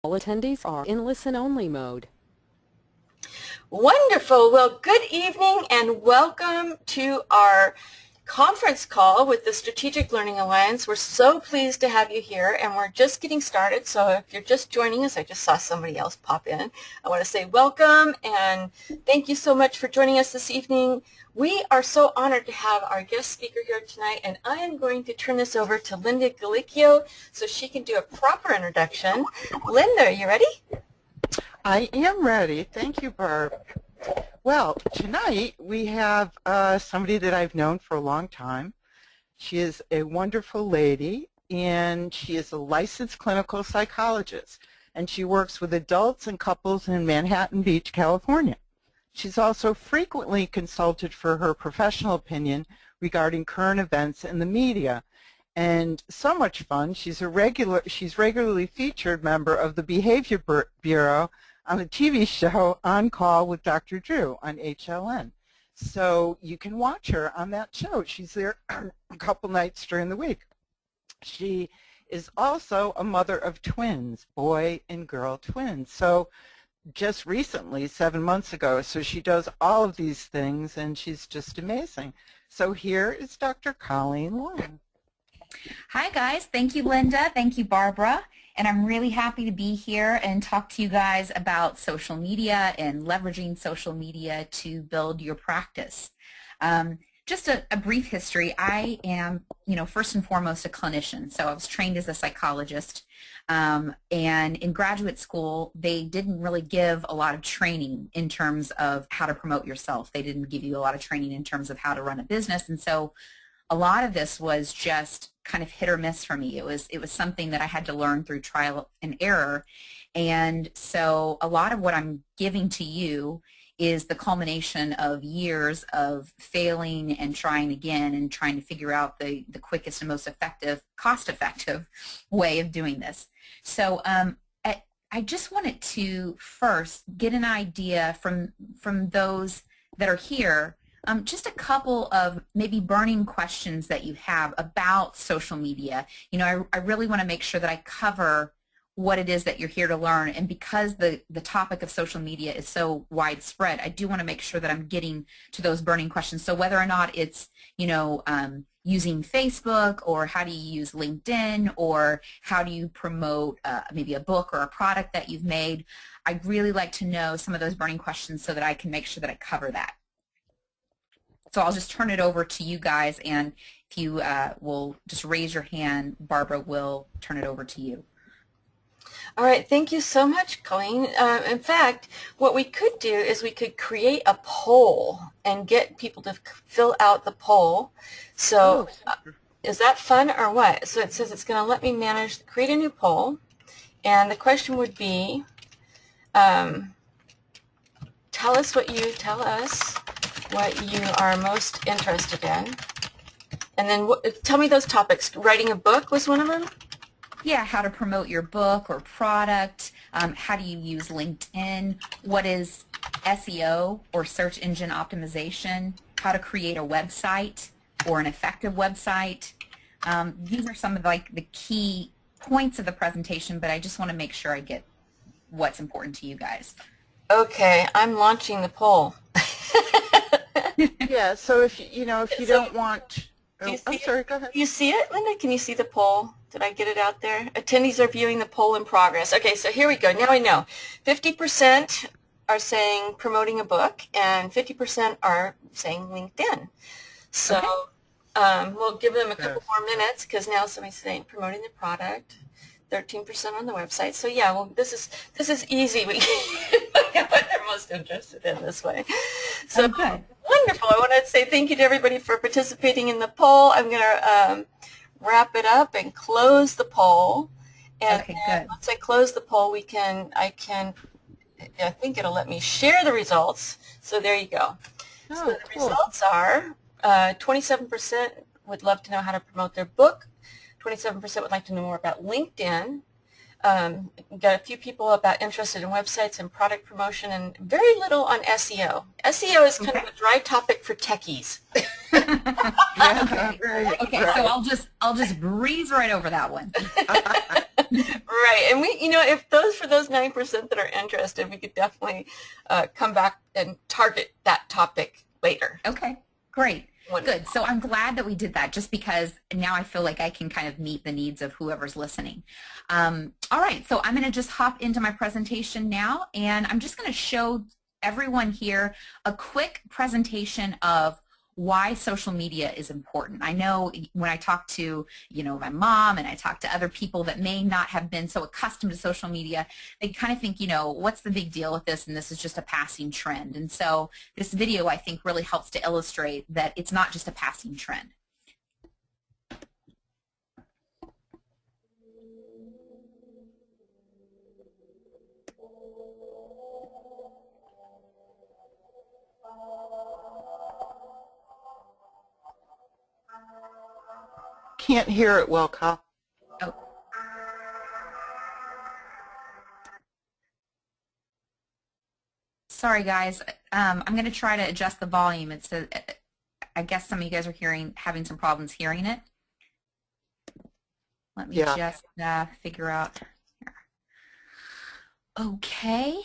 All attendees are in listen-only mode. Wonderful. Well, good evening and welcome to our conference call with the Strategic Learning Alliance. We're so pleased to have you here, and we're just getting started. So if you're just joining us, I just saw somebody else pop in. I want to say welcome and thank you so much for joining us this evening. We are so honored to have our guest speaker here tonight, and I am going to turn this over to Linda Galicchio so she can do a proper introduction. Linda, are you ready? I am ready. Thank you, Barb. Well, tonight we have somebody that I've known for a long time. She is a wonderful lady, and she is a licensed clinical psychologist, and she works with adults and couples in Manhattan Beach, California. She's also frequently consulted for her professional opinion regarding current events in the media. And so much fun, she's regularly featured member of the Behavior Bureau on the TV show On Call with Dr. Drew on HLN. So you can watch her on that show. She's there a couple nights during the week. She is also a mother of twins, boy and girl twins. So just recently, 7 months ago, so she does all of these things, and she's just amazing. So here is Dr. Colleen Long. Hi guys, thank you Linda, thank you Barbara, and I'm really happy to be here and talk to you guys about social media and leveraging social media to build your practice. Just a brief history. I am, first and foremost a clinician, so I was trained as a psychologist, and in graduate school they didn't really give a lot of training in terms of how to promote yourself. They didn't give you a lot of training in terms of how to run a business, and so a lot of this was just kind of hit or miss for me. It was something that I had to learn through trial and error. And so a lot of what I'm giving to you is the culmination of years of failing and trying again and trying to figure out the quickest and most effective, cost-effective way of doing this. So I just wanted to first get an idea from those that are here, just a couple of maybe burning questions that you have about social media. I really want to make sure that I cover what it is that you're here to learn, and because the topic of social media is so widespread, I do want to make sure that I'm getting to those burning questions. So whether or not it's, using Facebook, or how do you use LinkedIn, or how do you promote maybe a book or a product that you've made, I'd really like to know some of those burning questions so that I can make sure that I cover that. So I'll just turn it over to you guys, and if you will just raise your hand, Barbara will turn it over to you. All right, thank you so much, Colleen. In fact, what we could do is we could create a poll and get people to fill out the poll. So is that fun or what? So it says it's going to let me create a new poll, and the question would be, tell us what you are most interested in, and then tell me those topics. Writing a book was one of them? Yeah, how to promote your book or product, how do you use LinkedIn, what is SEO or search engine optimization, how to create a website or an effective website. These are some of the key points of the presentation, but I just want to make sure I get what's important to you guys. Okay, I'm launching the poll. Yeah, so if you don't want, I'm sorry, go ahead. Do you see it, Linda? Can you see the poll? Did I get it out there? Attendees are viewing the poll in progress. Okay, so here we go. Now I know. 50% are saying promoting a book, and 50% are saying LinkedIn. So okay. We'll give them a couple more minutes, because now somebody's saying promoting the product. 13% on the website. So yeah, well, this is easy. We find out what they're most interested in this way. So okay. Wonderful. I want to say thank you to everybody for participating in the poll. I'm going to wrap it up and close the poll. And okay, good. Once I close the poll, I think it'll let me share the results. So there you go. Oh, so the cool. results are 27% would love to know how to promote their book. 27% would like to know more about LinkedIn. Got a few people about interested in websites and product promotion, and very little on SEO. SEO is kind of a dry topic for techies. Okay, so I'll just breeze right over that one. Right, and we, if for those 9% that are interested, we could definitely come back and target that topic later. Okay, great. Wonderful. Good. So I'm glad that we did that just because now I feel like I can kind of meet the needs of whoever's listening. All right, so I'm going to just hop into my presentation now, and I'm just going to show everyone here a quick presentation of why social media is important. I know when I talk to, my mom and I talk to other people that may not have been so accustomed to social media, they kind of think, what's the big deal with this, and this is just a passing trend. And so this video, I think, really helps to illustrate that it's not just a passing trend. Can't hear it well, Kyle. Oh. Sorry, guys. I'm going to try to adjust the volume. I guess some of you guys are having some problems hearing it. Let me just figure out here. Okay.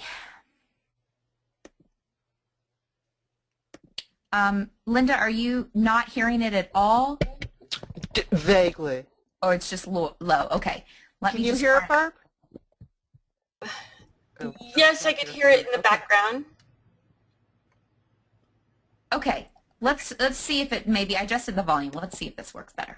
Linda, are you not hearing it at all? Vaguely. Oh, it's just low. Okay. Can you hear it, Barb? Yes, I could hear it in the background. Okay. Let's see if it maybe I adjusted the volume. Let's see if this works better.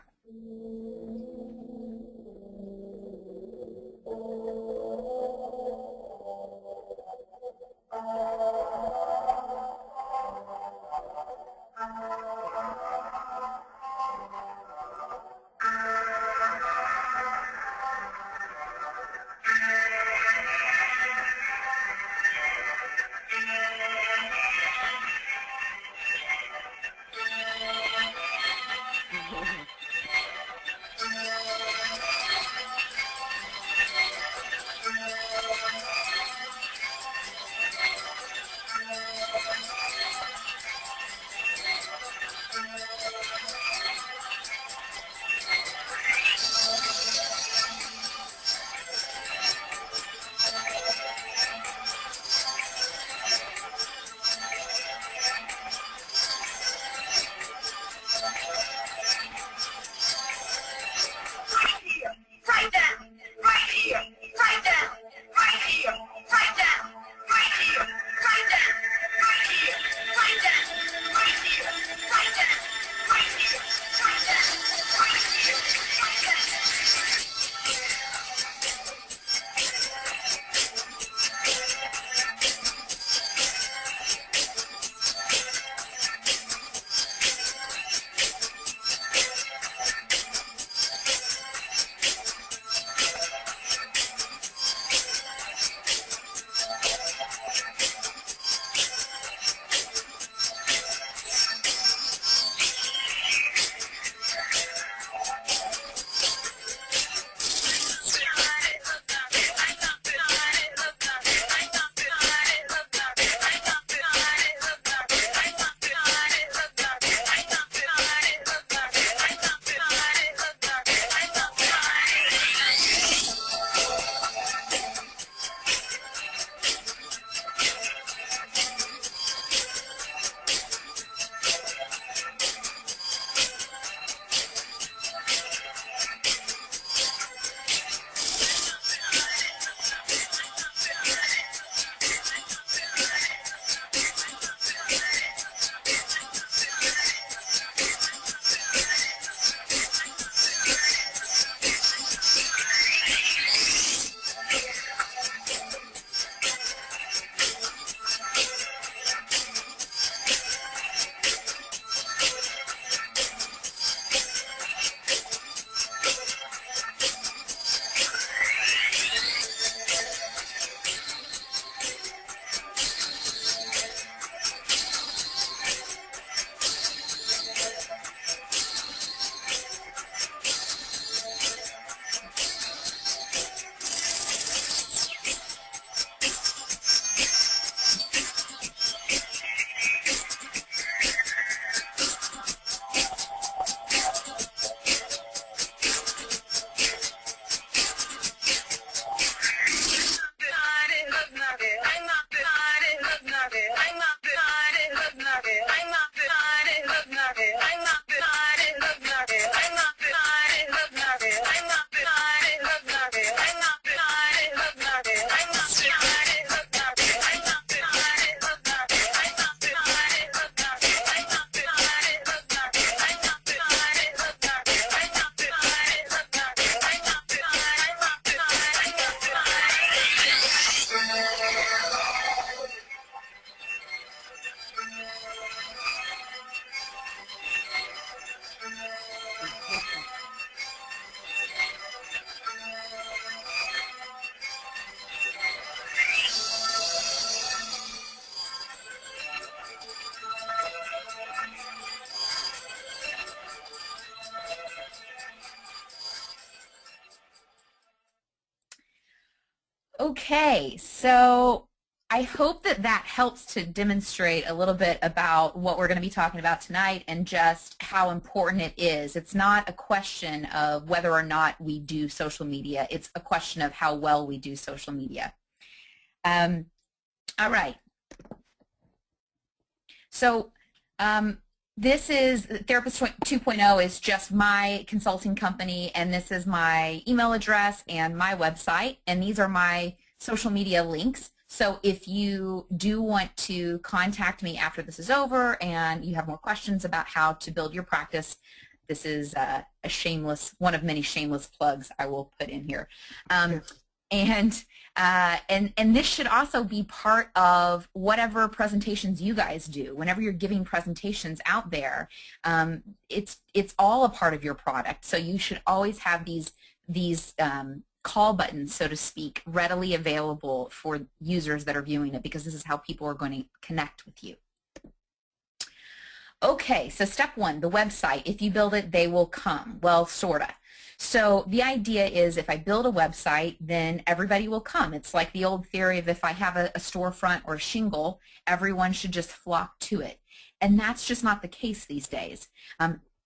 Okay, so I hope that that helps to demonstrate a little bit about what we're going to be talking about tonight and just how important it is. It's not a question of whether or not we do social media. It's a question of how well we do social media. All right. So this is Therapist 2.0 is just my consulting company, and this is my email address and my website, and these are my social media links. So if you do want to contact me after this is over and you have more questions about how to build your practice, this is a shameless, one of many shameless plugs I will put in here. And this should also be part of whatever presentations you guys do. Whenever you're giving presentations out there, it's all a part of your product. So you should always have these call buttons, so to speak, readily available for users that are viewing it, because this is how people are going to connect with you. Okay, so step one, the website. If you build it, they will come. Well, sorta. So the idea is if I build a website, then everybody will come. It's like the old theory of if I have a storefront or a shingle, everyone should just flock to it. And that's just not the case these days.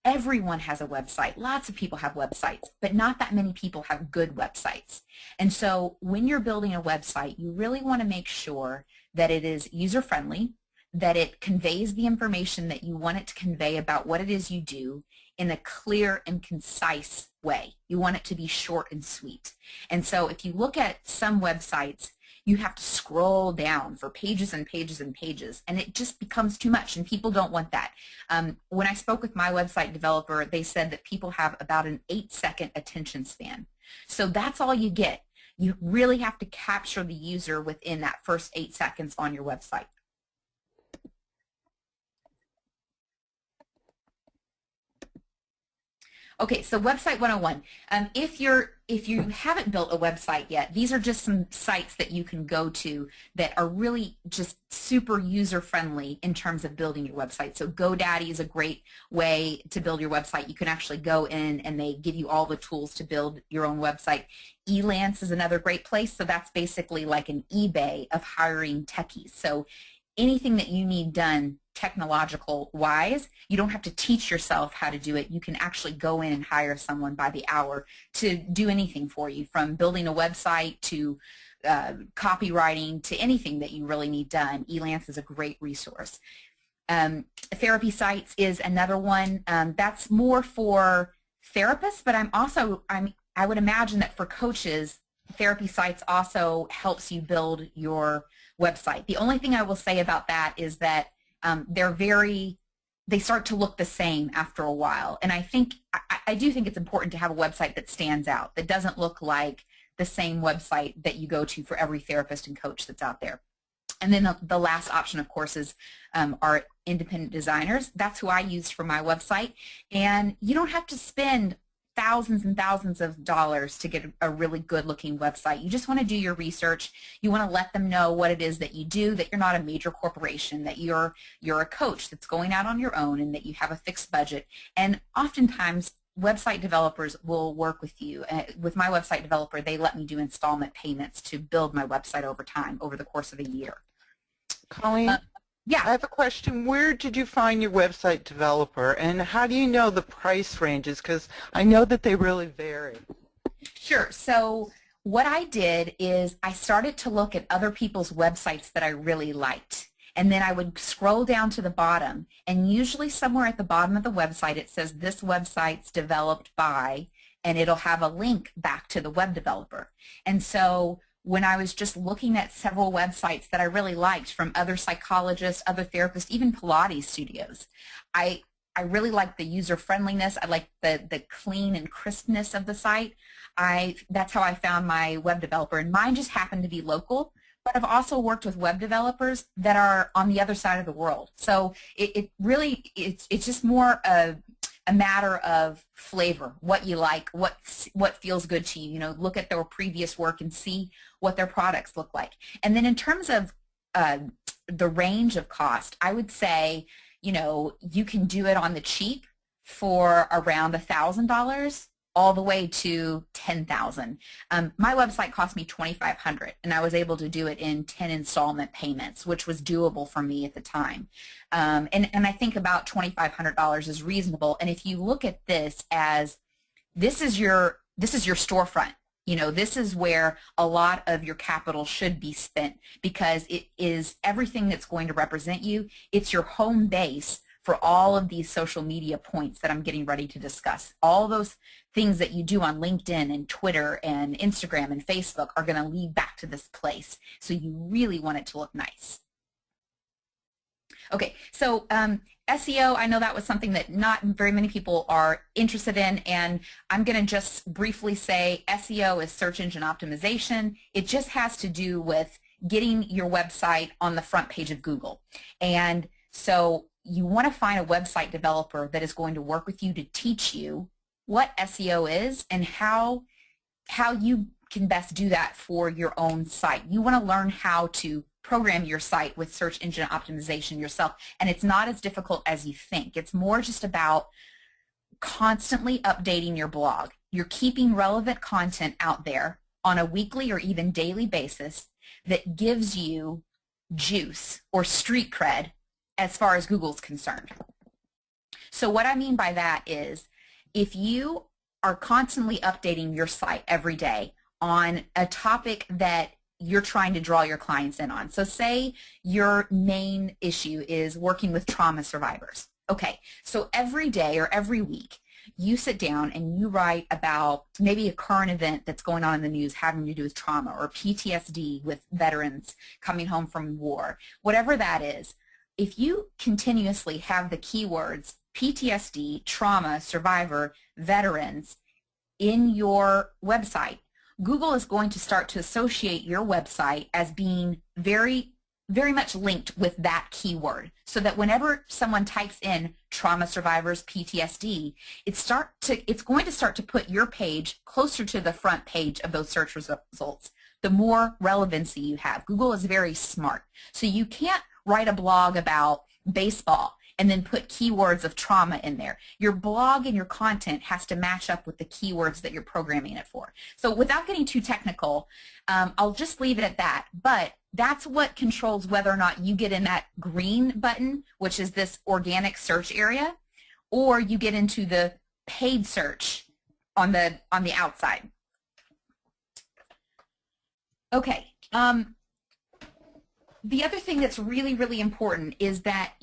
Everyone has a website. Lots of people have websites, but not that many people have good websites. And so when you're building a website, you really want to make sure that it is user-friendly, that it conveys the information that you want it to convey about what it is you do in a clear and concise way. You want it to be short and sweet. And so if you look at some websites, you have to scroll down for pages and pages and pages, and it just becomes too much, and people don't want that. When I spoke with my website developer, they said that people have about an 8-second attention span. So that's all you get. You really have to capture the user within that first 8 seconds on your website. Okay, so website 101. If you haven't built a website yet, these are just some sites that you can go to that are really just super user-friendly in terms of building your website. So GoDaddy is a great way to build your website. You can actually go in and they give you all the tools to build your own website. Elance is another great place. So that's basically like an eBay of hiring techies. So anything that you need done technological wise, you don't have to teach yourself how to do it. You can actually go in and hire someone by the hour to do anything for you, from building a website to copywriting to anything that you really need done. Elance is a great resource. Therapy sites is another one. That's more for therapists, but I would imagine that for coaches, therapy sites also helps you build your website. The only thing I will say about that is that they start to look the same after a while. And I do think it's important to have a website that stands out, that doesn't look like the same website that you go to for every therapist and coach that's out there. And then the last option, of course, is our independent designers. That's who I use for my website. And you don't have to spend thousands and thousands of dollars to get a really good looking website. You just want to do your research. You want to let them know what it is that you do, that you're not a major corporation, that you're a coach that's going out on your own, and that you have a fixed budget. And oftentimes website developers will work with you. With my website developer, they let me do installment payments to build my website over time, over the course of a year. Colleen? Yeah. I have a question. Where did you find your website developer, and how do you know the price ranges? Because I know that they really vary. Sure. So what I did is I started to look at other people's websites that I really liked. And then I would scroll down to the bottom, and usually somewhere at the bottom of the website it says this website's developed by, and it'll have a link back to the web developer. And so when I was just looking at several websites that I really liked from other psychologists, other therapists, even Pilates studios. I really like the user friendliness. I like the clean and crispness of the site. That's how I found my web developer, and mine just happened to be local. But I've also worked with web developers that are on the other side of the world. So it's just more a matter of flavor, what you like, what feels good to you. You know, look at their previous work and see what their products look like. And then in terms of the range of cost, I would say, you know, you can do it on the cheap for around $1,000 all the way to $10,000. My website cost me $2,500, and I was able to do it in 10 installment payments, which was doable for me at the time. And I think about $2,500 is reasonable. And if you look at this as this is your storefront, you know, this is where a lot of your capital should be spent, because it is everything that's going to represent you. It's your home base for all of these social media points that I'm getting ready to discuss. All those things that you do on LinkedIn and Twitter and Instagram and Facebook are going to lead back to this place. So you really want it to look nice. Okay, so SEO, I know that was something that not very many people are interested in, and I'm going to just briefly say SEO is search engine optimization. It just has to do with getting your website on the front page of Google. And so you want to find a website developer that is going to work with you to teach you what SEO is and how you can best do that for your own site. You want to learn how to program your site with search engine optimization yourself, and it's not as difficult as you think. It's more just about constantly updating your blog. You're keeping relevant content out there on a weekly or even daily basis that gives you juice or street cred as far as Google's concerned. So what I mean by that is, if you are constantly updating your site every day on a topic that you're trying to draw your clients in on. So say your main issue is working with trauma survivors. Okay, so every day or every week, you sit down and you write about maybe a current event that's going on in the news having to do with trauma or PTSD with veterans coming home from war. Whatever that is, if you continuously have the keywords PTSD, trauma, survivor, veterans in your website, Google is going to start to associate your website as being very, very much linked with that keyword, so that whenever someone types in trauma survivors, PTSD, it's going to start to put your page closer to the front page of those search results, the more relevancy you have. Google is very smart. So you can't write a blog about baseball and then put keywords of trauma in there. Your blog and your content has to match up with the keywords that you're programming it for. So without getting too technical, I'll just leave it at that. But that's what controls whether or not you get in that green button, which is this organic search area, or you get into the paid search on the outside. Okay. The other thing that's really, really important is that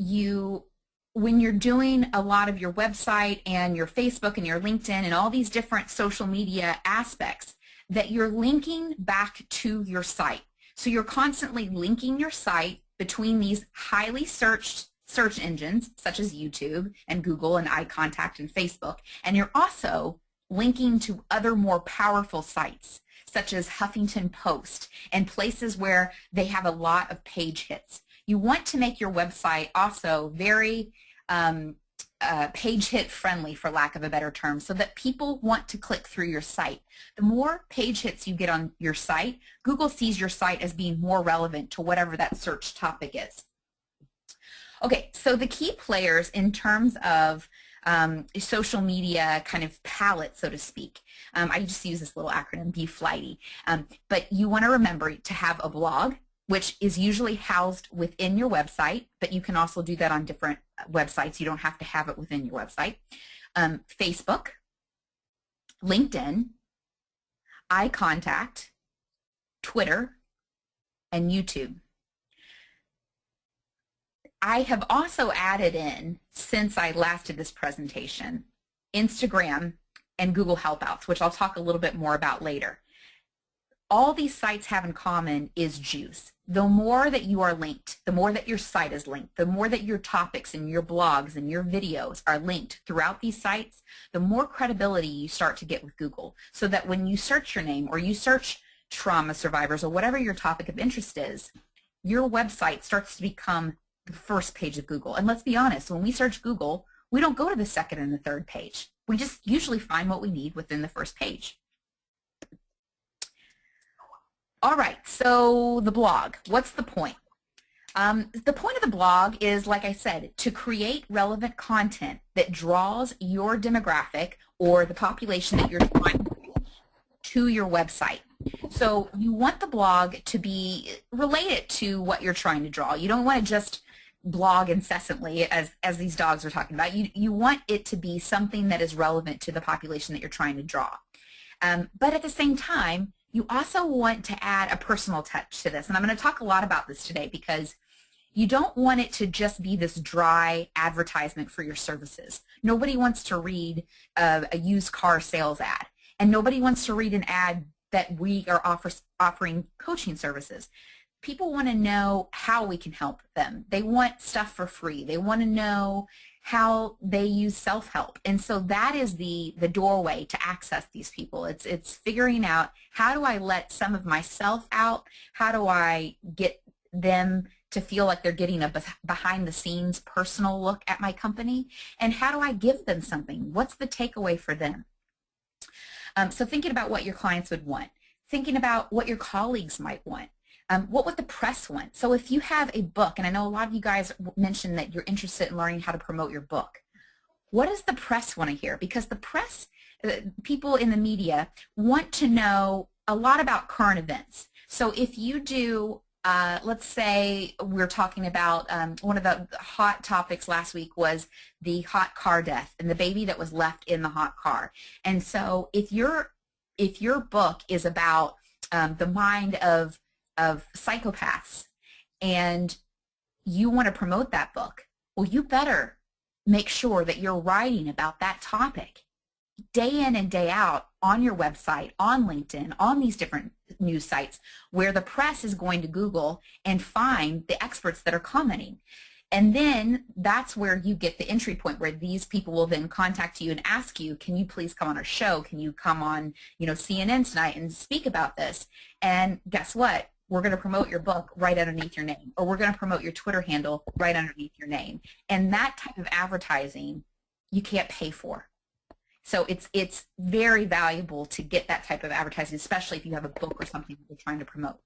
when you're doing a lot of your website and your Facebook and your LinkedIn and all these different social media aspects, that you're linking back to your site. So you're constantly linking your site between these highly searched search engines such as YouTube and Google and iContact and Facebook, and you're also linking to other more powerful sites such as Huffington Post and places where they have a lot of page hits. You want to make your website also very page hit friendly, for lack of a better term, so that people want to click through your site. The more page hits you get on your site, Google sees your site as being more relevant to whatever that search topic is. Okay, so the key players in terms of social media kind of palette, so to speak. I just use this little acronym, Be Flighty. But you want to remember to have a blog, which is usually housed within your website, but you can also do that on different websites. You don't have to have it within your website. Facebook, LinkedIn, iContact, Twitter, and YouTube. I have also added in, since I last did this presentation, Instagram and Google Helpouts, which I'll talk a little bit more about later. all these sites have in common is juice. The more that you are linked, the more that your site is linked, the more that your topics and your blogs and your videos are linked throughout these sites, the more credibility you start to get with Google. So that when you search your name or you search trauma survivors or whatever your topic of interest is, your website starts to become the first page of Google. And let's be honest, when we search Google, we don't go to the second and the third page. We just usually find what we need within the first page. All right, so the blog, what's the point? The point of the blog is, like I said, to create relevant content that draws your demographic or the population that you're trying to reach to your website. So you want the blog to be related to what you're trying to draw. You don't want to just blog incessantly as these dogs are talking about. You want it to be something that is relevant to the population that you're trying to draw. But at the same time, you also want to add a personal touch to this. And I'm going to talk a lot about this today because you don't want it to just be this dry advertisement for your services. Nobody wants to read a used car sales ad. And nobody wants to read an ad that we are offering coaching services. People want to know how we can help them. They want stuff for free. They want to know how they use self-help. And so that is the doorway to access these people. It's figuring out, how do I let some of myself out? How do I get them to feel like they're getting a behind-the-scenes personal look at my company? And how do I give them something? What's the takeaway for them? So thinking about what your clients would want, thinking about what your colleagues might want. What would the press want? So if you have a book, and I know a lot of you guys mentioned that you're interested in learning how to promote your book, what does the press want to hear? Because the press, people in the media, want to know a lot about current events. So if you do, let's say we're talking about one of the hot topics last week was the hot car death and the baby that was left in the hot car. And so if your book is about the mind of psychopaths and you want to promote that book, well, you better make sure that you're writing about that topic day in and day out on your website, on LinkedIn, on these different news sites where the press is going to Google and find the experts that are commenting. And then that's where you get the entry point where these people will then contact you and ask you, can you please come on our show? Can you come on, CNN tonight and speak about this? And guess what? We're going to promote your book right underneath your name, or we're going to promote your Twitter handle right underneath your name. And that type of advertising you can't pay for. So it's very valuable to get that type of advertising, especially if you have a book or something that you're trying to promote.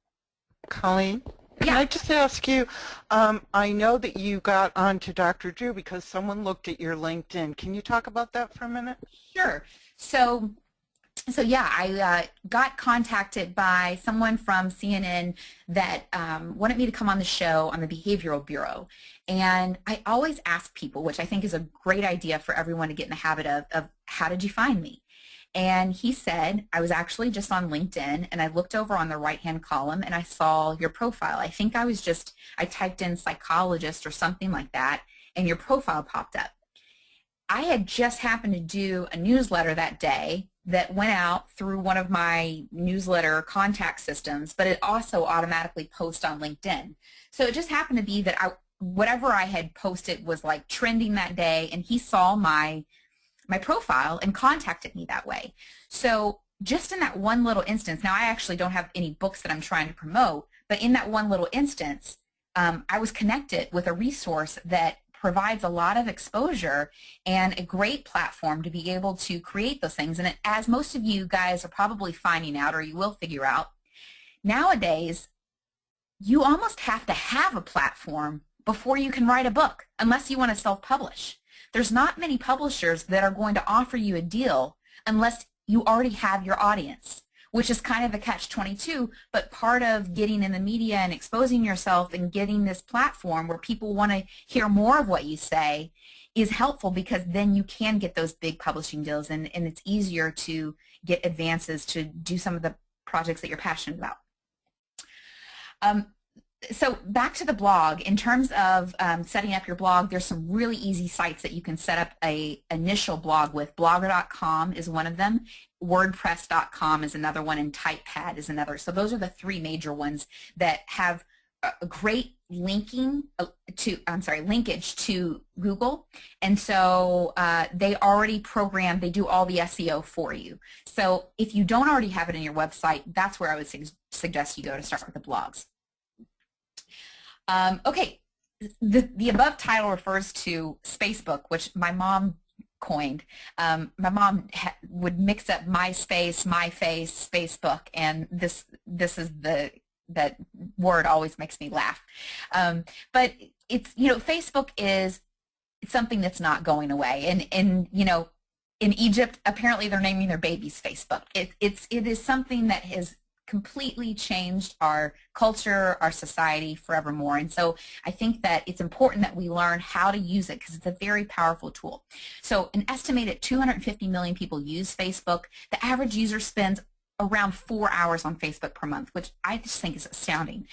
Colleen, can I just ask you, I know that you got onto Dr. Drew because someone looked at your LinkedIn. Can you talk about that for a minute? Sure. So yeah, I got contacted by someone from CNN that wanted me to come on the show on the Behavioral Bureau. And I always ask people, which I think is a great idea for everyone to get in the habit of how did you find me? And he said, I was actually just on LinkedIn, and I looked over on the right-hand column, and I saw your profile. I think I typed in psychologist or something like that, and your profile popped up. I had just happened to do a newsletter that day that went out through one of my newsletter contact systems, but it also automatically posts on LinkedIn. So it just happened to be that whatever I had posted was like trending that day, and he saw my profile and contacted me that way. So just in that one little instance, now I actually don't have any books that I'm trying to promote, but in that one little instance, I was connected with a resource that provides a lot of exposure and a great platform to be able to create those things. And as most of you guys are probably finding out, or you will figure out, nowadays you almost have to have a platform before you can write a book, unless you want to self-publish. There's not many publishers that are going to offer you a deal unless you already have your audience, which is kind of a catch-22, but part of getting in the media and exposing yourself and getting this platform where people want to hear more of what you say is helpful, because then you can get those big publishing deals, and it's easier to get advances to do some of the projects that you're passionate about. So back to the blog. In terms of setting up your blog, there's some really easy sites that you can set up a initial blog with. Blogger.com is one of them. WordPress.com is another one, and TypePad is another. So those are the three major ones that have a great linkage to Google, and so they already program. They do all the SEO for you. So if you don't already have it in your website, that's where I would suggest you go to start with the blogs. Okay, the above title refers to Spacebook, which my mom coined. My mom would mix up MySpace, MyFace, Facebook, and this is that word always makes me laugh. But it's, Facebook is something that's not going away, and in Egypt apparently they're naming their babies Facebook. It is something that has completely changed our culture, our society forevermore. And so I think that it's important that we learn how to use it because it's a very powerful tool. So an estimated 250 million people use Facebook. The average user spends around 4 hours on Facebook per month, which I just think is astounding.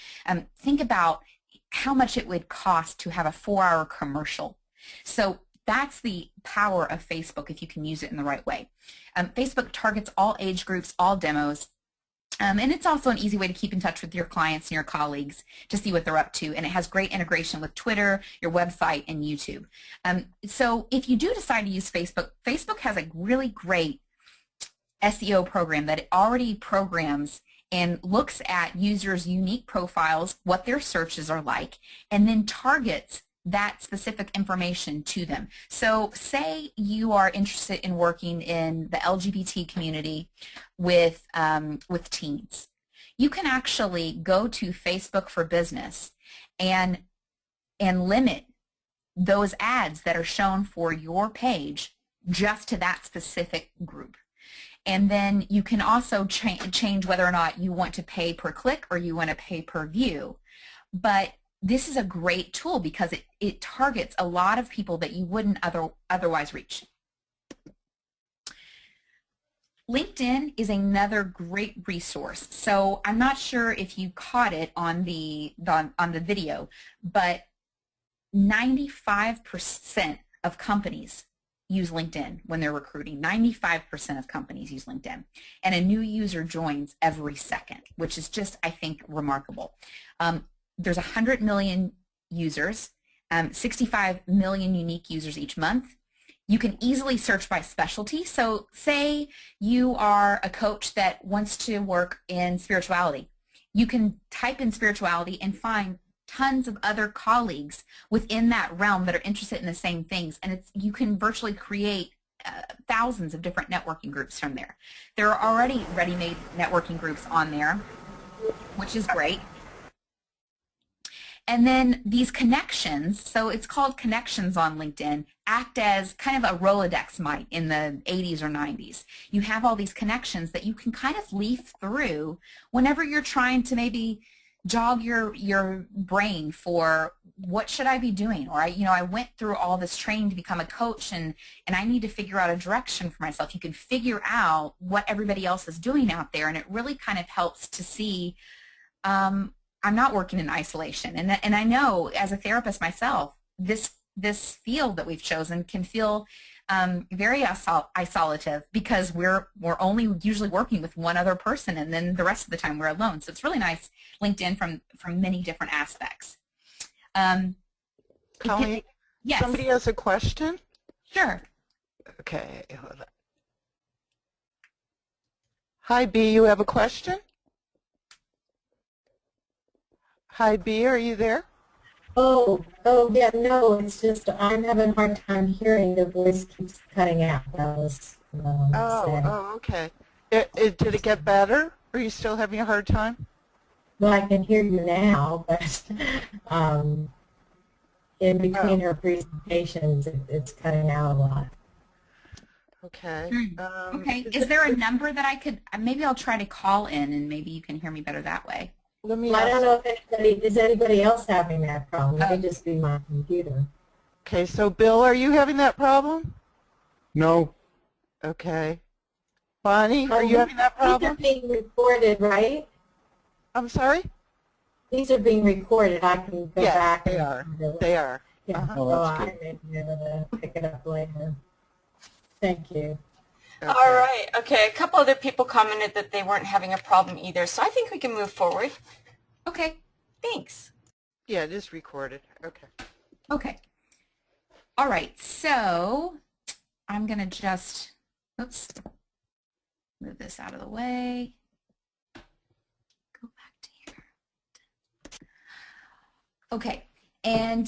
Think about how much it would cost to have a 4-hour commercial. So that's the power of Facebook if you can use it in the right way. Facebook targets all age groups, all demos. And it's also an easy way to keep in touch with your clients and your colleagues to see what they're up to. And it has great integration with Twitter, your website, and YouTube. So if you do decide to use Facebook, Facebook has a really great SEO program that it already programs and looks at users' unique profiles, what their searches are like, and then targets that specific information to them. So say you are interested in working in the LGBT community with teens. You can actually go to Facebook for Business and limit those ads that are shown for your page just to that specific group. And then you can also change whether or not you want to pay per click or you want to pay per view. But this is a great tool because it targets a lot of people that you wouldn't otherwise reach. LinkedIn is another great resource. So I'm not sure if you caught it on the video, but 95% of companies use LinkedIn when they're recruiting. 95% of companies use LinkedIn. And a new user joins every second, which is just, I think, remarkable. There's 100 million users, 65 million unique users each month. You can easily search by specialty. So say you are a coach that wants to work in spirituality. You can type in spirituality and find tons of other colleagues within that realm that are interested in the same things. And you can virtually create thousands of different networking groups from there. There are already ready-made networking groups on there, which is great. And then these connections, so it's called connections on LinkedIn, act as kind of a Rolodex might in the 80s or 90s. You have all these connections that you can kind of leaf through whenever you're trying to maybe jog your brain for what should I be doing, or I went through all this training to become a coach and I need to figure out a direction for myself. You can figure out what everybody else is doing out there, and it really kind of helps to see I'm not working in isolation. And I know as a therapist myself, this field that we've chosen can feel very isolative because we're only usually working with one other person, and then the rest of the time we're alone. So it's really nice, LinkedIn, from many different aspects. Colleen, yes. Somebody has a question? Sure. Okay, hold on. Hi, B, you have a question? Hi, B, are you there? Oh, yeah, no, it's just I'm having a hard time hearing. The voice keeps cutting out. That was sad. Okay. Did it get better? Are you still having a hard time? Well, I can hear you now, but in between her presentations, it's cutting out a lot. Okay. Okay. Is there a number that I could, maybe I'll try to call in and maybe you can hear me better that way. Let me Well, I don't know if is anybody else having that problem. It may just be my computer. Okay, so Bill, are you having that problem? No. Okay. Bonnie, are you having that problem? These are being recorded, right? I'm sorry? these are being recorded. I can go Yes, back they and are. kind of, They are. yeah, Uh-huh. so I may be able to pick it up later. Thank you. Okay. All right. Okay. A couple other people commented that they weren't having a problem either, so I think we can move forward. Okay. Thanks. Yeah, it is recorded. Okay. Okay. All right. So I'm going to just, oops, move this out of the way. Go back to here. Okay. And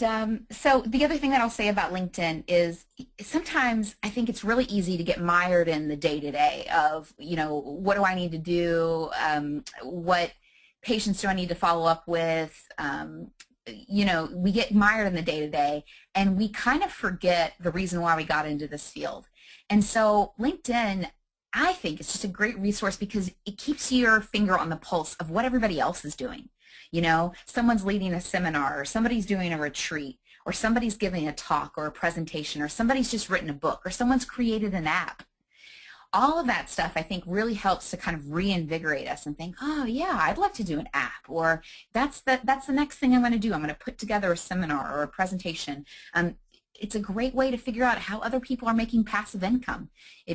so the other thing that I'll say about LinkedIn is sometimes I think it's really easy to get mired in the day-to-day of, you know, what do I need to do? What patients do I need to follow up with? You know, we get mired in the day-to-day and we kind of forget the reason why we got into this field. And so LinkedIn, I think it's just a great resource because it keeps your finger on the pulse of what everybody else is doing. You know, someone's leading a seminar, or somebody's doing a retreat, or somebody's giving a talk or a presentation, or somebody's just written a book, or someone's created an app. All of that stuff, I think, really helps to kind of reinvigorate us and think, oh, yeah, I'd love to do an app, or that's the next thing I'm going to do. I'm going to put together a seminar or a presentation. It's a great way to figure out how other people are making passive income.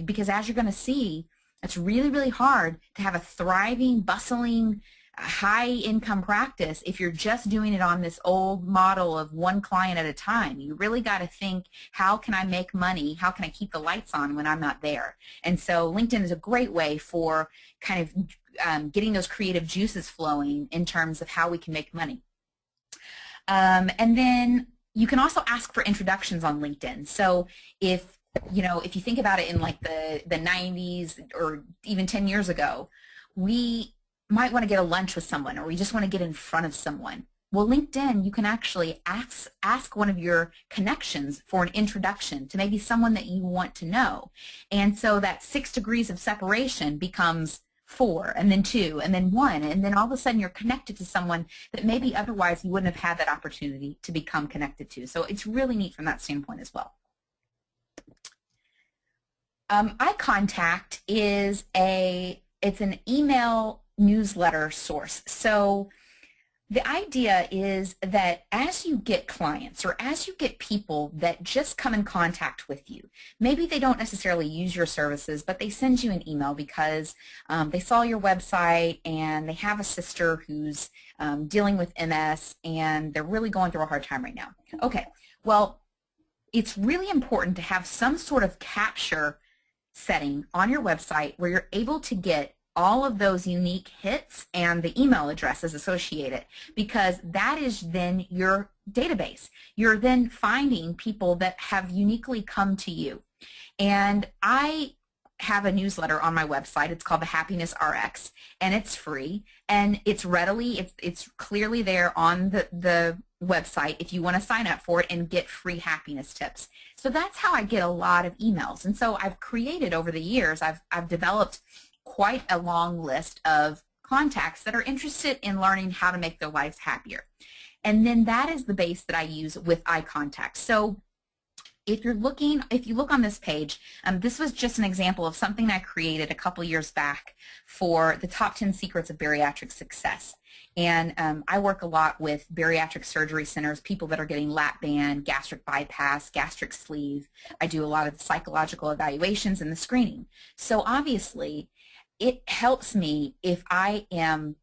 Because as you're going to see, it's really, really hard to have a thriving, bustling, high-income practice if you're just doing it on this old model of one client at a time. You really got to think, how can I make money? How can I keep the lights on when I'm not there? And so LinkedIn is a great way for kind of getting those creative juices flowing in terms of how we can make money. And then you can also ask for introductions on LinkedIn. So if you think about it in like the 90s or even 10 years ago, we might want to get a lunch with someone, or we just want to get in front of someone. Well, LinkedIn, you can actually ask one of your connections for an introduction to maybe someone that you want to know. And so that 6 degrees of separation becomes 4, and then 2, and then 1, and then all of a sudden you're connected to someone that maybe otherwise you wouldn't have had that opportunity to become connected to. So it's really neat from that standpoint as well. iContact is it's an email newsletter source. So the idea is that as you get clients or as you get people that just come in contact with you, maybe they don't necessarily use your services, but they send you an email because they saw your website and they have a sister who's dealing with MS and they're really going through a hard time right now. Okay, well, it's really important to have some sort of capture setting on your website where you're able to get all of those unique hits and the email addresses associated, because that is then your database. You're then finding people that have uniquely come to you. And I have a newsletter on my website. It's called the Happiness RX, and it's free, and it's it's clearly there on the website if you want to sign up for it and get free happiness tips. So that's how I get a lot of emails. And so I've created over the years, I've developed quite a long list of contacts that are interested in learning how to make their lives happier. And then that is the base that I use with iContact. So if you look on this page, this was just an example of something I created a couple years back for the top 10 secrets of bariatric success. And I work a lot with bariatric surgery centers, people that are getting lap band, gastric bypass, gastric sleeve. I do a lot of the psychological evaluations and the screening. So obviously, it helps me if I am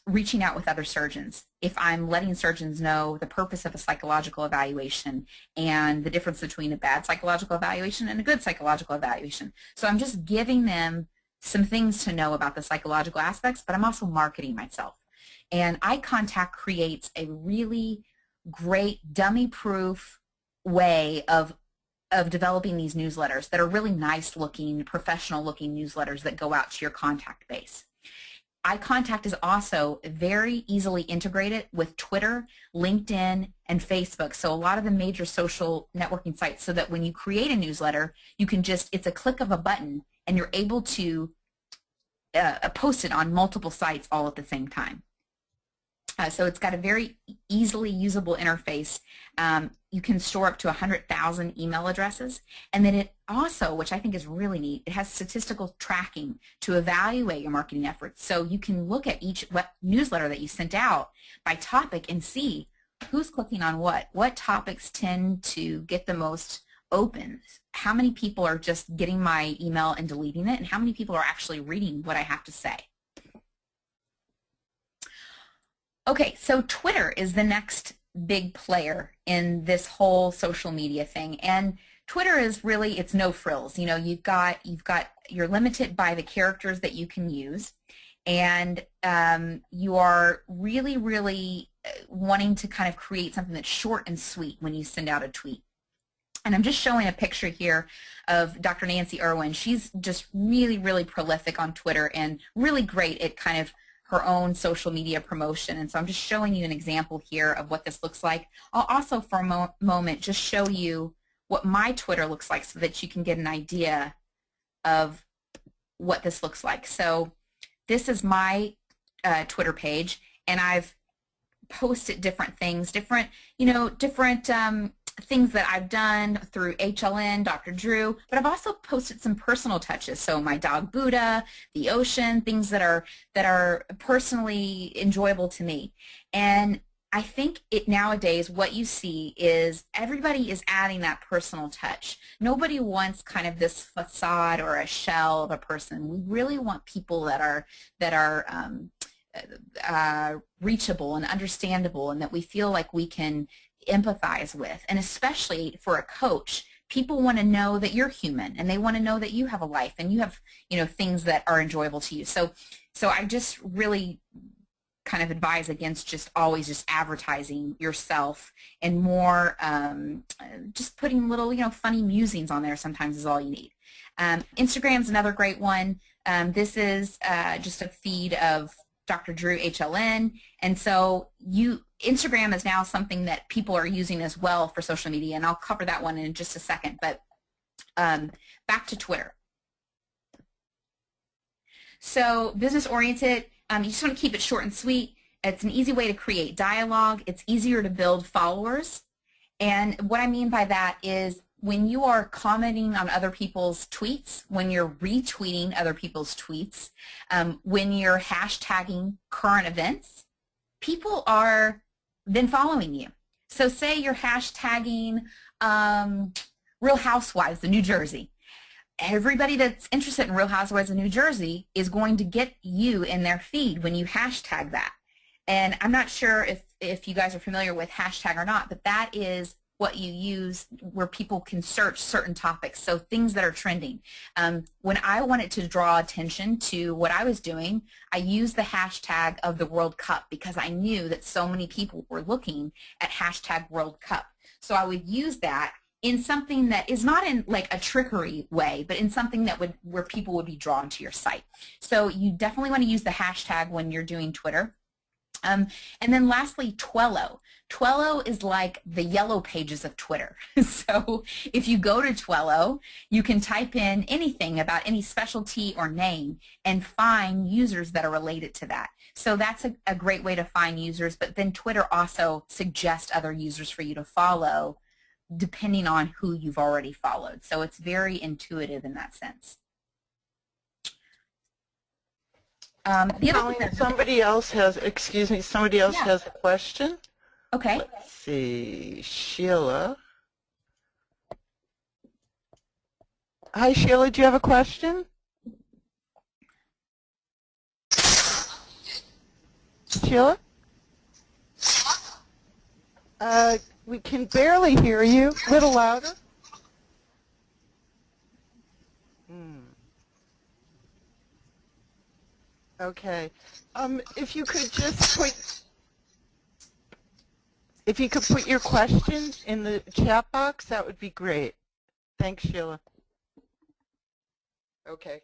reaching out with other surgeons, if I'm letting surgeons know the purpose of a psychological evaluation and the difference between a bad psychological evaluation and a good psychological evaluation. So I'm just giving them some things to know about the psychological aspects, but I'm also marketing myself. And iContact creates a really great dummy-proof way of developing these newsletters that are really nice-looking, professional-looking newsletters that go out to your contact base. iContact is also very easily integrated with Twitter, LinkedIn, and Facebook, so a lot of the major social networking sites, so that when you create a newsletter, you can it's a click of a button, and you're able to post it on multiple sites all at the same time. So it's got a very easily usable interface. You can store up to 100,000 email addresses. And then it also, which I think is really neat, it has statistical tracking to evaluate your marketing efforts. So you can look at each newsletter that you sent out by topic and see who's clicking on what topics tend to get the most opens, how many people are just getting my email and deleting it, and how many people are actually reading what I have to say. Okay, so Twitter is the next big player in this whole social media thing, and Twitter is really, it's no frills. You know, you're limited by the characters that you can use, and you are really wanting to kind of create something that's short and sweet when you send out a tweet. And I'm just showing a picture here of Dr. Nancy Irwin. She's just really prolific on Twitter and really great at kind of her own social media promotion. And so I'm just showing you an example here of what this looks like. I'll also for a moment just show you what my Twitter looks like so that you can get an idea of what this looks like. So this is my Twitter page, and I've posted different things, different things that I've done through HLN, Dr. Drew, but I've also posted some personal touches. So my dog Buddha, the ocean, things that are personally enjoyable to me. And I think nowadays what you see is everybody is adding that personal touch. Nobody wants kind of this facade or a shell of a person. We really want people that are reachable and understandable, and that we feel like we can empathize with. And especially for a coach, people want to know that you're human, and they want to know that you have a life and you have, things that are enjoyable to you. So I just really kind of advise against just always just advertising yourself, and more just putting little, funny musings on there sometimes is all you need. Instagram's another great one. This is just a feed of Dr. Drew HLN, and so Instagram is now something that people are using as well for social media, and I'll cover that one in just a second. But back to Twitter. So business-oriented, you just want to keep it short and sweet. It's an easy way to create dialogue. It's easier to build followers, and what I mean by that is when you are commenting on other people's tweets, when you're retweeting other people's tweets, when you're hashtagging current events, people are then following you. So say you're hashtagging Real Housewives of New Jersey. Everybody that's interested in Real Housewives of New Jersey is going to get you in their feed when you hashtag that. And I'm not sure if you guys are familiar with hashtag or not, but that is what you use where people can search certain topics, so things that are trending. When I wanted to draw attention to what I was doing, I used the hashtag of the World Cup because I knew that so many people were looking at hashtag World Cup. So I would use that in something that is not in like a trickery way, but in something that where people would be drawn to your site. So you definitely want to use the hashtag when you're doing Twitter. And then lastly, Twello. Twello is like the yellow pages of Twitter. So if you go to Twello, you can type in anything about any specialty or name and find users that are related to that. So that's a great way to find users, but then Twitter also suggests other users for you to follow depending on who you've already followed. So it's very intuitive in that sense. Somebody else has a question. Okay. Let's see, Sheila. Hi, Sheila, do you have a question? Sheila? We can barely hear you. A little louder. Okay. If you could just put your question in the chat box, that would be great. Thanks, Sheila. Okay.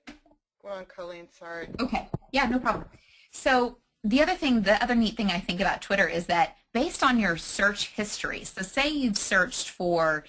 Go on, Colleen. Sorry. Okay. Yeah, no problem. So the other neat thing I think about Twitter is that based on your search history, so say you've searched for,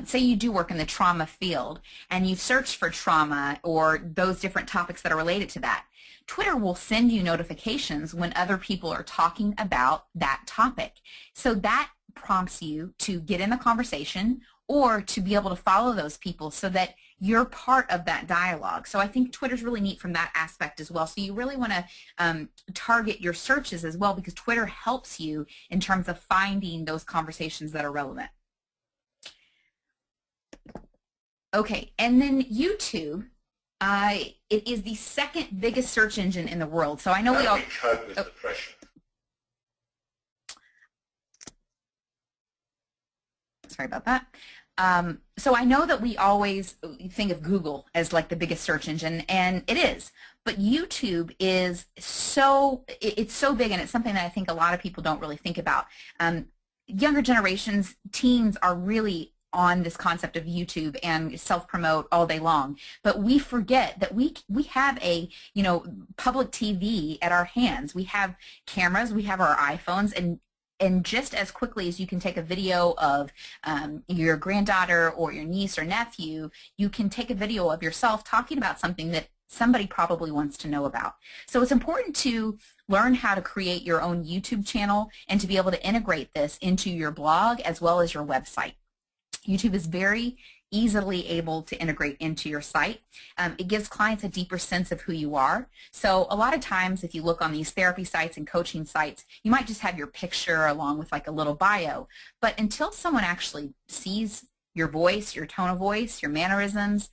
say you do work in the trauma field, and you've searched for trauma or those different topics that are related to that, Twitter will send you notifications when other people are talking about that topic. So that prompts you to get in the conversation or to be able to follow those people so that you're part of that dialogue. So I think Twitter's really neat from that aspect as well. So you really want to target your searches as well, because Twitter helps you in terms of finding those conversations that are relevant. Okay, and then YouTube, it is the second biggest search engine in the world. So I know we all cope with depression. Sorry about that. So I know that we always think of Google as like the biggest search engine, and it is. But YouTube is it's so big, and it's something that I think a lot of people don't really think about. Younger generations, teens, are really on this concept of YouTube and self-promote all day long, but we forget that we have a public TV at our hands. We have cameras, we have our iPhones, and just as quickly as you can take a video of your granddaughter or your niece or nephew, you can take a video of yourself talking about something that somebody probably wants to know about. So it's important to learn how to create your own YouTube channel and to be able to integrate this into your blog as well as your website. YouTube is very easily able to integrate into your site. It gives clients a deeper sense of who you are. So a lot of times if you look on these therapy sites and coaching sites, you might just have your picture along with like a little bio. But until someone actually sees your voice, your tone of voice, your mannerisms,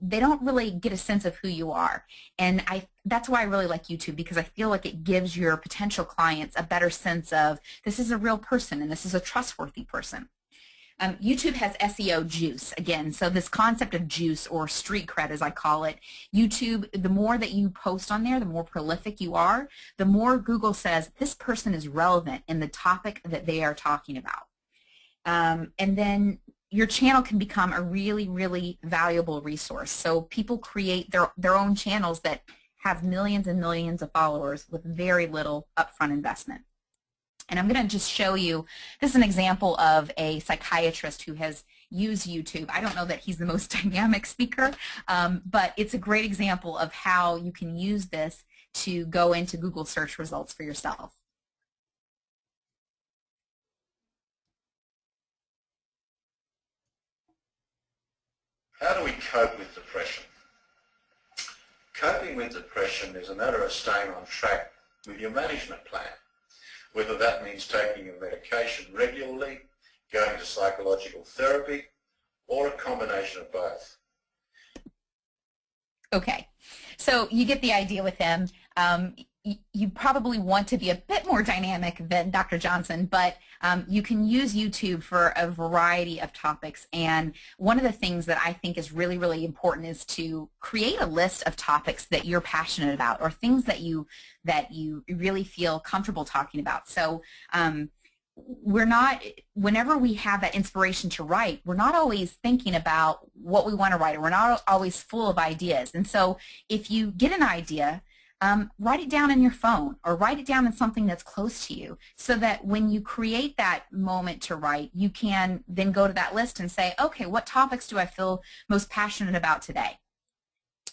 they don't really get a sense of who you are. And that's why I really like YouTube, because I feel like it gives your potential clients a better sense of this is a real person and this is a trustworthy person. YouTube has SEO juice, again, so this concept of juice, or street cred as I call it. YouTube, the more that you post on there, the more prolific you are, the more Google says this person is relevant in the topic that they are talking about. And then your channel can become a really, really valuable resource. So people create their own channels that have millions and millions of followers with very little upfront investment. And I'm going to just show you, this is an example of a psychiatrist who has used YouTube. I don't know that he's the most dynamic speaker, but it's a great example of how you can use this to go into Google search results for yourself. How do we cope with depression? Coping with depression is a matter of staying on track with your management plan. Whether that means taking your medication regularly, going to psychological therapy, or a combination of both. Okay, so you get the idea with him. You probably want to be a bit more dynamic than Dr. Johnson, but you can use YouTube for a variety of topics. And one of the things that I think is really, really important is to create a list of topics that you're passionate about, or things that you really feel comfortable talking about. So whenever we have that inspiration to write, we're not always thinking about what we want to write, or we're not always full of ideas. And so if you get an idea, write it down in your phone, or write it down in something that's close to you, so that when you create that moment to write, you can then go to that list and say, okay, what topics do I feel most passionate about today?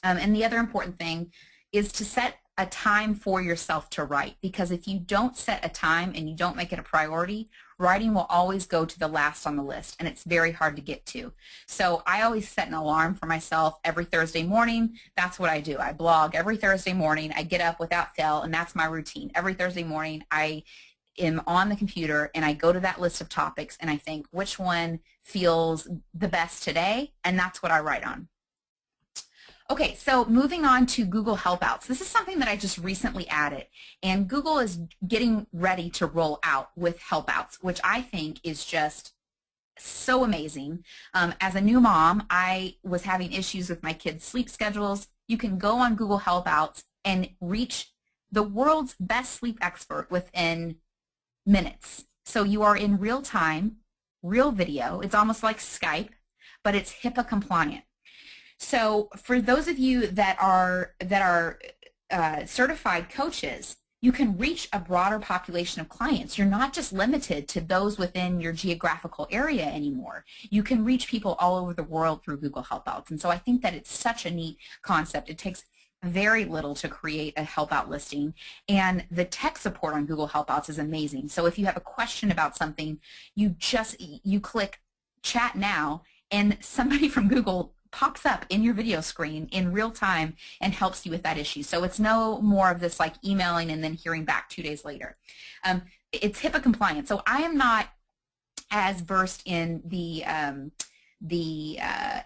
And the other important thing is to set a time for yourself to write, because if you don't set a time and you don't make it a priority, writing will always go to the last on the list, and it's very hard to get to. So I always set an alarm for myself every Thursday morning. That's what I do. I blog every Thursday morning. I get up without fail, and that's my routine. Every Thursday morning I am on the computer and I go to that list of topics and I think which one feels the best today, and that's what I write on. Okay, so moving on to Google Helpouts. This is something that I just recently added, and Google is getting ready to roll out with Helpouts, which I think is just so amazing. As a new mom, I was having issues with my kids' sleep schedules. You can go on Google Helpouts and reach the world's best sleep expert within minutes. So you are in real time, real video. It's almost like Skype, but it's HIPAA compliant. So for those of you that are certified coaches, you can reach a broader population of clients. You're not just limited to those within your geographical area anymore. You can reach people all over the world through Google Helpouts. And so I think that it's such a neat concept. It takes very little to create a help out listing, and the tech support on Google Helpouts is amazing. So if you have a question about something, you click chat now and somebody from Google pops up in your video screen in real time and helps you with that issue. So it's no more of this like emailing and then hearing back 2 days later. It's HIPAA compliant. So I am not as versed in the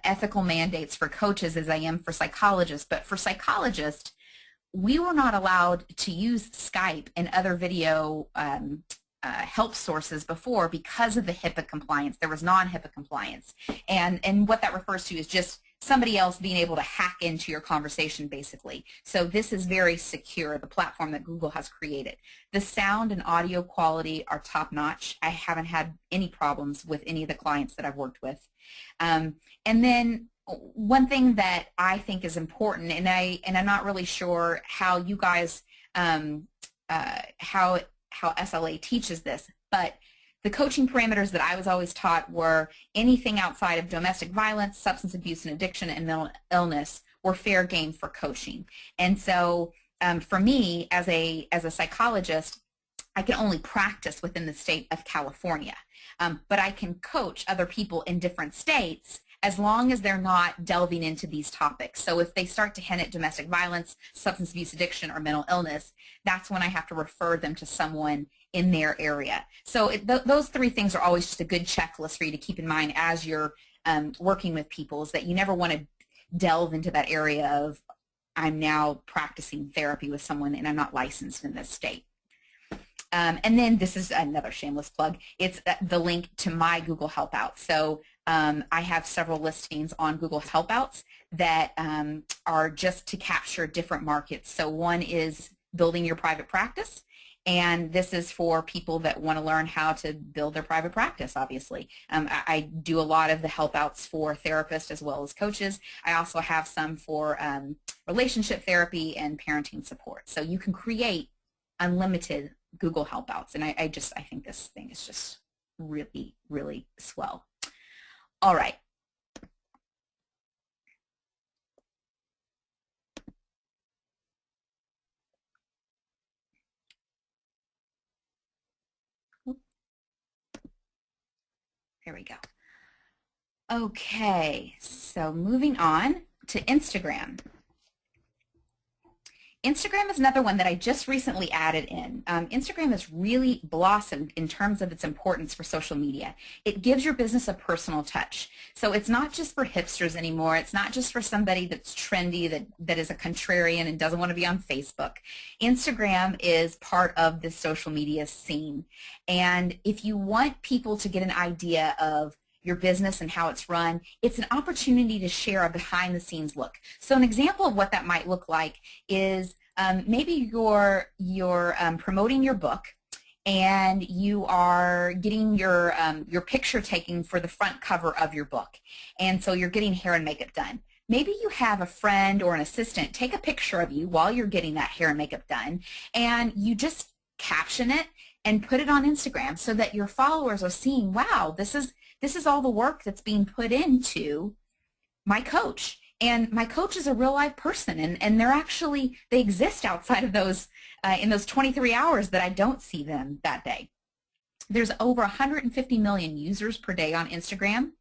ethical mandates for coaches as I am for psychologists, but for psychologists, we were not allowed to use Skype and other video help sources before because of the HIPAA compliance. There was non-HIPAA compliance. And what that refers to is just somebody else being able to hack into your conversation, basically. So this is very secure, the platform that Google has created. The sound and audio quality are top-notch. I haven't had any problems with any of the clients that I've worked with. And then one thing that I think is important, and I'm not really sure how you guys, how SLA teaches this, but the coaching parameters that I was always taught were anything outside of domestic violence, substance abuse and addiction, and mental illness were fair game for coaching. And so for me, as a psychologist, I can only practice within the state of California, but I can coach other people in different states as long as they're not delving into these topics. So if they start to hint at domestic violence, substance abuse addiction, or mental illness, that's when I have to refer them to someone in their area. So those three things are always just a good checklist for you to keep in mind as you're working with people, is that you never want to delve into that area of, I'm now practicing therapy with someone and I'm not licensed in this state. And then this is another shameless plug. It's the link to my Google Helpouts. So I have several listings on Google Helpouts that are just to capture different markets. So one is building your private practice, and this is for people that want to learn how to build their private practice, obviously. I do a lot of the Helpouts for therapists as well as coaches. I also have some for relationship therapy and parenting support. So you can create unlimited Google Helpouts, and I think this thing is just really, really swell. All right. There we go. Okay, so moving on to Instagram. Instagram is another one that I just recently added in. Instagram has really blossomed in terms of its importance for social media. It gives your business a personal touch. So it's not just for hipsters anymore. It's not just for somebody that's trendy, that is a contrarian and doesn't want to be on Facebook. Instagram is part of this social media scene. And if you want people to get an idea of your business and how it's run, it's an opportunity to share a behind-the-scenes look. So an example of what that might look like is maybe you're promoting your book, and you are getting your picture taken for the front cover of your book, and so you're getting hair and makeup done. Maybe you have a friend or an assistant take a picture of you while you're getting that hair and makeup done, and you just caption it and put it on Instagram so that your followers are seeing, wow, this is all the work that's being put into my coach. And my coach is a real life person, and they exist outside of those, in those 23 hours that I don't see them that day. There's over 150 million users per day on Instagram.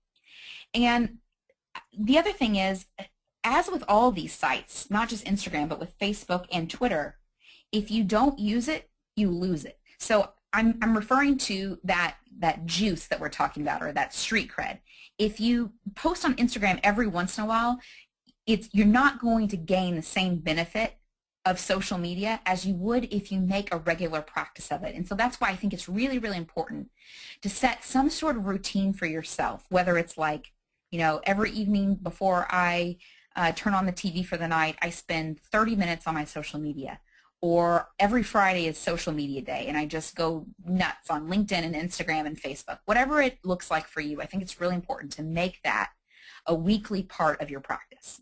And the other thing is, as with all these sites, not just Instagram, but with Facebook and Twitter, if you don't use it, you lose it. So I'm referring to that juice that we're talking about, or that street cred. If you post on Instagram every once in a while, you're not going to gain the same benefit of social media as you would if you make a regular practice of it. And so that's why I think it's really, really important to set some sort of routine for yourself, whether it's like, every evening before I turn on the TV for the night, I spend 30 minutes on my social media. Or every Friday is social media day, and I just go nuts on LinkedIn and Instagram and Facebook. Whatever it looks like for you, I think it's really important to make that a weekly part of your practice.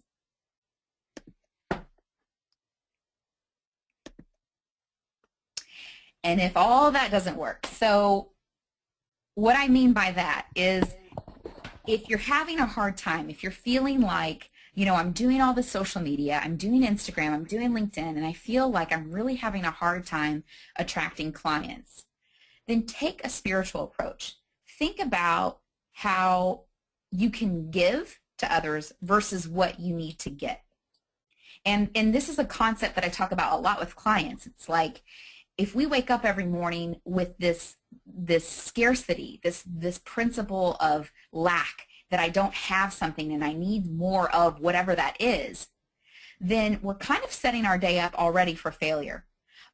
And if all that doesn't work, so what I mean by that is, if you're having a hard time, if you're feeling like you know, I'm doing all the social media, I'm doing Instagram, I'm doing LinkedIn, and I feel like I'm really having a hard time attracting clients. Then take a spiritual approach. Think about how you can give to others versus what you need to get. And this is a concept that I talk about a lot with clients. It's like, if we wake up every morning with this scarcity, this principle of lack, that I don't have something and I need more of whatever that is, then we're kind of setting our day up already for failure,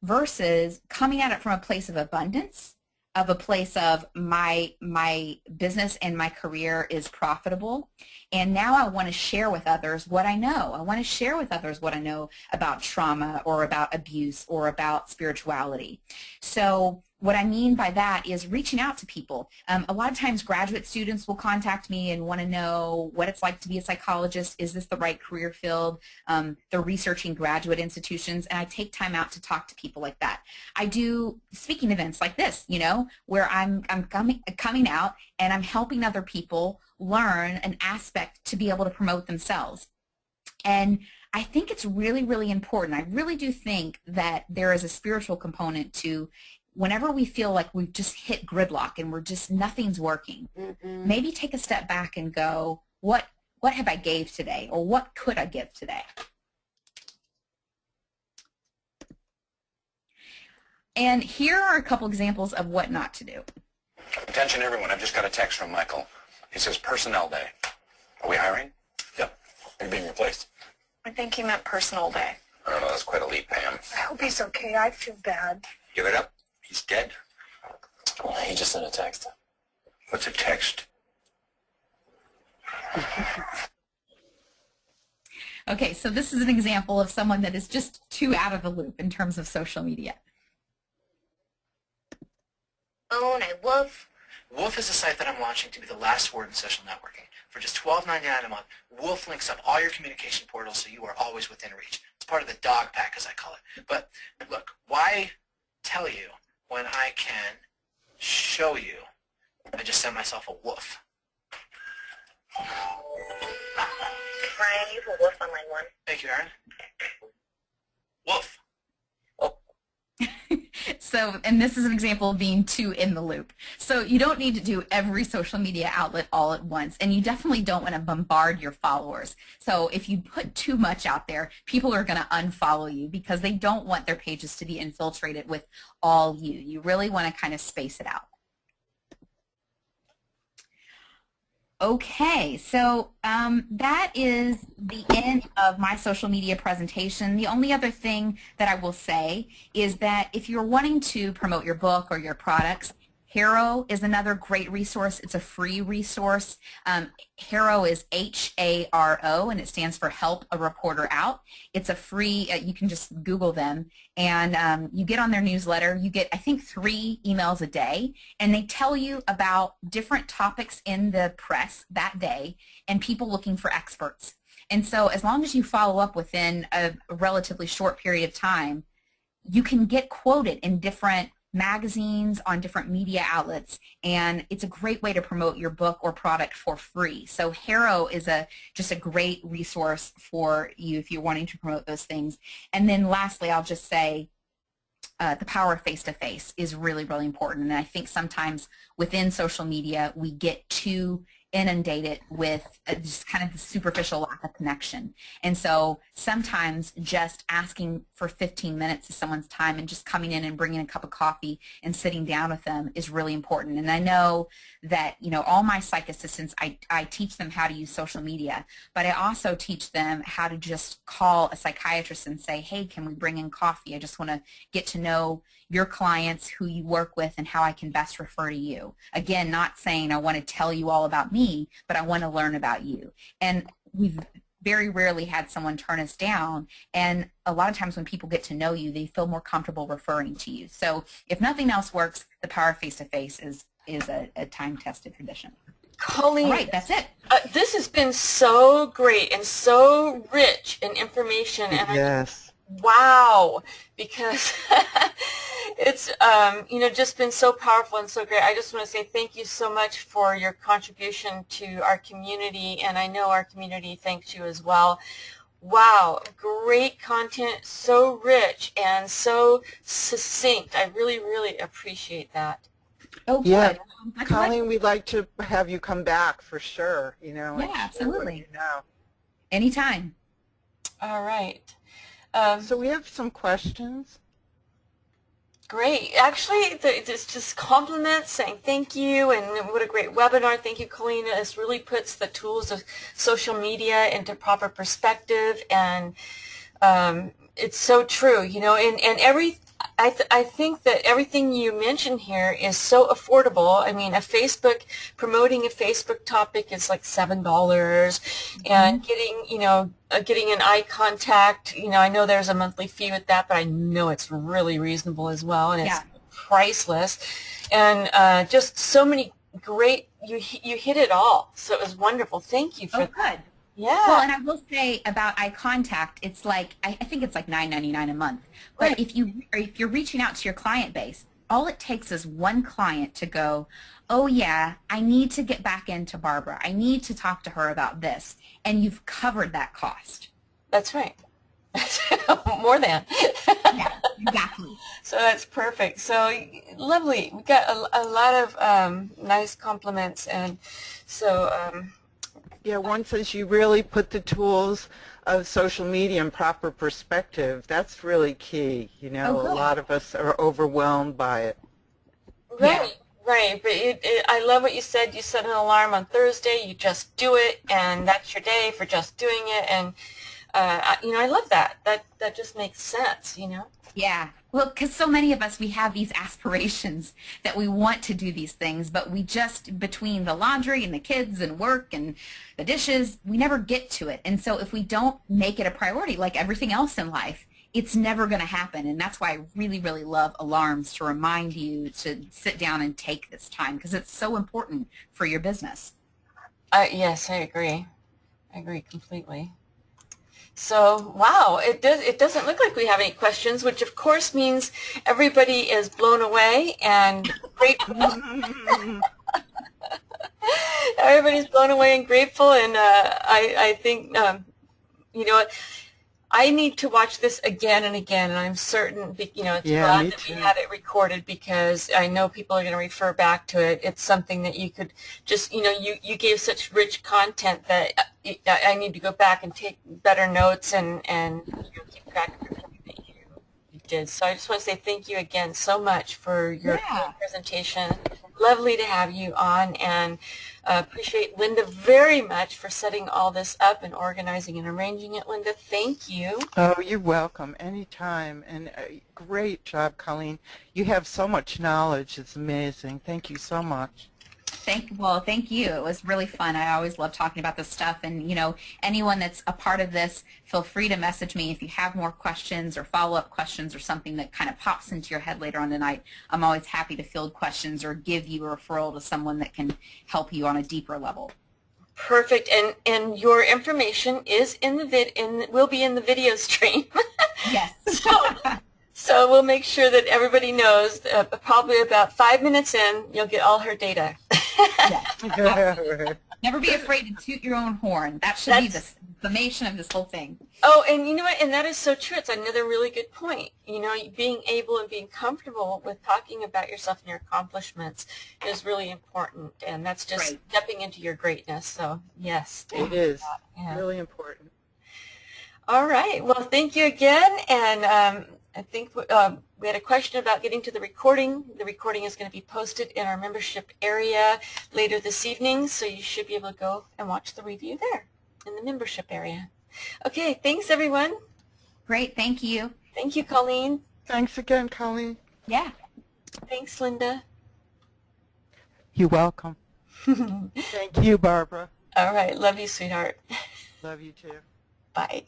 versus coming at it from a place of abundance, of a place of my business and my career is profitable, and now I want to share with others what I know. I want to share with others what I know about trauma or about abuse or about spirituality. So what I mean by that is reaching out to people. A lot of times graduate students will contact me and want to know what it's like to be a psychologist. Is this the right career field? They're researching graduate institutions, and I take time out to talk to people like that. I do speaking events like this, you know, where I'm coming out and I'm helping other people learn an aspect to be able to promote themselves. And I think it's really, really important. I really do think that there is a spiritual component to whenever we feel like we've just hit gridlock and we're just, nothing's working, maybe take a step back and go, what have I gave today, or what could I give today? And here are a couple examples of what not to do. Attention everyone, I've just got a text from Michael. He says personnel day. Are we hiring? Yep. Are you being replaced? I think he meant personal day. I don't know, that's quite a leap, Pam. I hope he's okay. I feel bad. Give it up. He's dead. He just sent a text. What's a text? Okay, so this is an example of someone that is just too out of the loop in terms of social media. Own a Woof. Woof is a site that I'm launching to be the last word in social networking. For just $12.99 a month, Woof links up all your communication portals so you are always within reach. It's part of the dog pack, as I call it. But look, why tell you when I can show you? I just sent myself a woof. Ryan, you have a Woof on line 1. Thank you, Aaron. Woof. So, and this is an example of being too in the loop. So you don't need to do every social media outlet all at once, and you definitely don't want to bombard your followers. So if you put too much out there, people are going to unfollow you because they don't want their pages to be infiltrated with all you. You really want to kind of space it out. Okay, so that is the end of my social media presentation. The only other thing that I will say is that if you're wanting to promote your book or your products, Haro is another great resource. It's a free resource. Haro is H-A-R-O, and it stands for Help a Reporter Out. It's a free, you can just Google them, and you get on their newsletter. You get, I think, 3 emails a day, and they tell you about different topics in the press that day and people looking for experts. And so as long as you follow up within a relatively short period of time, you can get quoted in different magazines, on different media outlets, and it's a great way to promote your book or product for free. So Haro is just a great resource for you if you're wanting to promote those things. And then lastly, I'll just say the power of face-to-face is really, really important. And I think sometimes within social media, we get too inundated with just kind of the superficial lack of connection. And so sometimes just asking for 15 minutes of someone's time and just coming in and bringing a cup of coffee and sitting down with them is really important. And I know that, you know, all my psych assistants, I teach them how to use social media, but I also teach them how to just call a psychiatrist and say, hey, can we bring in coffee? I just want to get to know your clients, who you work with, and how I can best refer to you. Again, not saying I want to tell you all about me, but I want to learn about you. And we've very rarely had someone turn us down, and a lot of times when people get to know you, they feel more comfortable referring to you. So if nothing else works, the power of face-to-face is a time-tested tradition. Colleen, all right, that's it. This has been so great and so rich in information. And yes. wow, because it's just been so powerful and so great. I just want to say thank you so much for your contribution to our community, and I know our community thanks you as well. Wow, great content, so rich and so succinct. I really, really appreciate that. Oh, Yeah, good. Colleen, we'd like to have you come back for sure. Yeah, absolutely. Know. Anytime. All right. So we have some questions. Great. Actually, it's just compliments, saying thank you, and what a great webinar. Thank you, Colleen. This really puts the tools of social media into proper perspective, and it's so true, and I think that everything you mentioned here is so affordable. I mean, promoting a Facebook topic is like $7, and getting an eye contact, I know there's a monthly fee with that, but I know it's really reasonable as well, and it's priceless. And just so many great, you hit it all. So it was wonderful. Thank you for that. Good. Yeah. Well, and I will say about eye contact, it's like, I think it's like $9.99 a month. But Right. if you're reaching out to your client base, all it takes is one client to go, oh yeah, I need to get back into Barbara. I need to talk to her about this. And you've covered that cost. That's right. More than. Yeah, exactly. So that's perfect. So lovely. We got a lot of nice compliments, and so Yeah, one says you really put the tools of social media in proper perspective. That's really key. A lot of us are overwhelmed by it. right, right. But I love what you said. You set an alarm on Thursday. You just do it, and that's your day for just doing it. And I love that. That just makes sense. Yeah. Well, because so many of us, we have these aspirations that we want to do these things, but we just, between the laundry and the kids and work and the dishes, we never get to it. And so if we don't make it a priority, like everything else in life, it's never going to happen. And that's why I really, really love alarms, to remind you to sit down and take this time, because it's so important for your business. Yes, I agree. I agree completely. So, wow, it doesn't look like we have any questions, which of course means everybody is blown away and grateful. Everybody's blown away and grateful, and I think, what, I need to watch this again and again, and I'm certain, it's glad that we had it recorded, because I know people are going to refer back to it. It's something that you could just, you gave such rich content that I need to go back and take better notes and keep track of everything that you did. So I just want to say thank you again so much for your presentation. Lovely to have you on, and appreciate Linda very much for setting all this up and organizing and arranging it. Linda, thank you. Oh, you're welcome. Anytime. And great job, Colleen. You have so much knowledge. It's amazing. Thank you so much. Thank you. It was really fun. I always love talking about this stuff. And, anyone that's a part of this, feel free to message me if you have more questions or follow-up questions or something that kind of pops into your head later on tonight. I'm always happy to field questions or give you a referral to someone that can help you on a deeper level. Perfect. And your information is will be in the video stream. Yes. So we'll make sure that everybody knows, probably about 5 minutes in, you'll get all her data. Yes. Never be afraid to toot your own horn. That should be the summation of this whole thing. Oh, and you know what? And that is so true. It's another really good point. Being able and being comfortable with talking about yourself and your accomplishments is really important. And that's just stepping into your greatness. So, yes. It is really important. All right. Well, thank you again. And I think we had a question about getting to the recording. The recording is going to be posted in our membership area later this evening, so you should be able to go and watch the review there in the membership area. Okay, thanks everyone. Great, thank you. Thank you, Colleen. Thanks again, Colleen. Yeah. Thanks, Linda. You're welcome. Thank you, Barbara. All right, love you, sweetheart. Love you too. Bye.